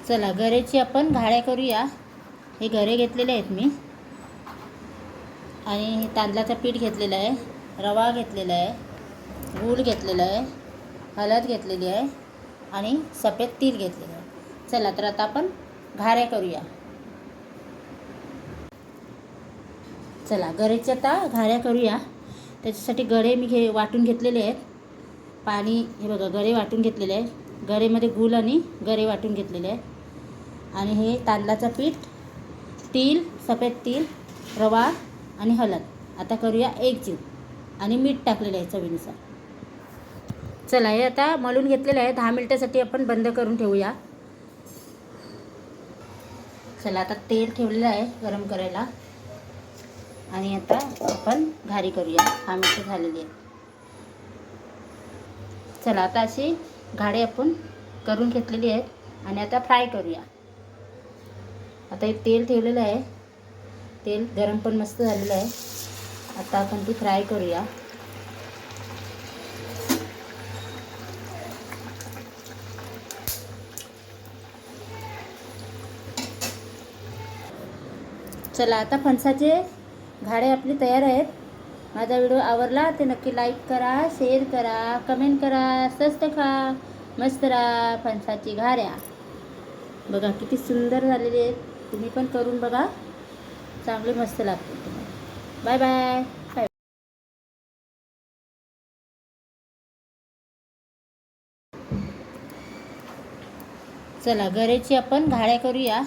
चला गरेची आपण घाड्या करूया। हे गरे घेतलेले आहेत मी आणि तांदळाचं पीठ घेतलेलं आहे, रवा घेतलेला आहे, गूळ घेतलेला आहे, हळद घेतलेली आहे आणि सफेद तीळ घेतलेलं आहे। चला तर आता आपण घाऱ्या करूया। चला गरेच्या आता घाऱ्या करूया। त्याच्यासाठी गरे मी वाटून घेतलेले आहेत। पाणी हे बघा, गरे वाटून घेतलेले आहे। गरेमध्ये गूळ आणि गरे वाटून घेतलेले आहे आणि हे तांदळाचं पीठ, तीळ, सफेद तीळ, रवा आणि हळद आता करूया एकजीव आणि मीठ टाकलेलं आहे चवीनुसार। चला हे आता मळून घेतलेलं आहे। 10 मिनिटासाठी आपण बंद करून ठेवूया। चला आता तेल ठेवलेलं आहे गरम करायला आणि आता आपण घारी करूया। 10 मिनिटं झालेली आहे। चला आता अशी घाडी आपण करून घेतलेली आहेत आणि आता फ्राय करूया। आता हे तेल ठेवलेलं आहे, तेल गरम पण मस्त झालेलं आहे। आता आपण ती फ्राय करूया। चला आता फणसाचे घाडे आपले तयार आहेत। माझा व्हिडिओ आवडला तर नक्की लाईक करा, शेअर करा, कमेंट करा। स्वस्त खा, मस्त राहा। फणसाची घाऱ्या बघा किती सुंदर झालेली आहेत। तुम्ही पण करून बघा, चांगले मस्त लागते तुम्हाला। Bye bye. चला गरेची आपण घाऱ्या करूया।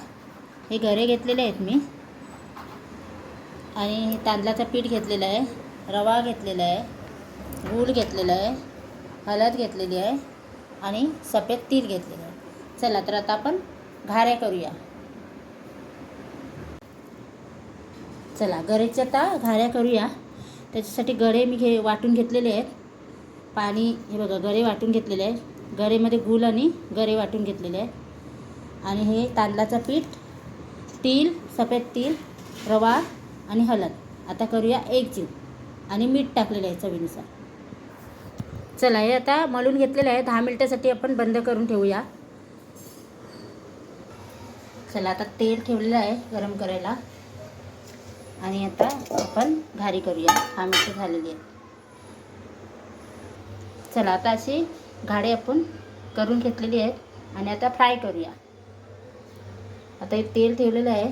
हे गरे घेतलेले आहेत मी आणि तांदळाचं पीठ घेतलेलं आहे, रवा घेतलेला आहे, गूळ घेतलेला आहे, हळद घेतलेली आहे आणि सफेद तीळ घेतलेलं आहे। चला तर आता आपण घाऱ्या करूया। चला गरेच्या आता घाऱ्या करूया। त्याच्यासाठी गरे मी वाटून घेतलेले आहेत। पाणी हे बघा, गरे वाटून घेतलेले आहे। गरेमध्ये गूळ आणि गरे वाटून घेतलेले आहे आणि हे तांदळाचं पीठ, तीळ, सफेद तीळ, रवा आणि हळद आता करूया एकजीव आणि मीठ टाकलेलं आहे चवीनुसार। चला हे आता मळून घेतलेलं आहे। 10 मिनिटासाठी आपण बंद करून ठेवूया। चला आता तेल ठेवलेलं आहे गरम करायला आणि आता आपण घारी करूया। 10 मिनिटं झालेली आहे। चला आता अशी घाडी आपण करून घेतलेली आहेत आणि आता फ्राय करूया। आता हे तेल ठेवलेलं आहे,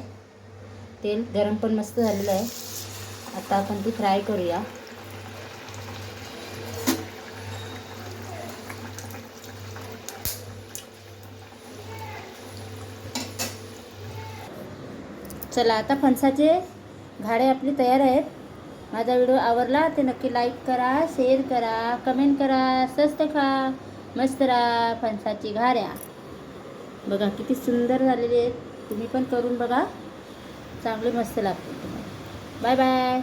तेल गरम पण मस्त झालेलं आहे। आता आपण ती फ्राय करूया। चला आता फणसाचे घाडे आपले तयार आहेत। माझा व्हिडिओ आवडला तर नक्की लाईक करा, शेअर करा, कमेंट करा। स्वस्त खा, मस्त राहा। फणसाची घाऱ्या बघा किती सुंदर झालेली आहेत। तुम्ही पण करून बघा, चांगले मस्त लागते तुम्हाला। Bye bye.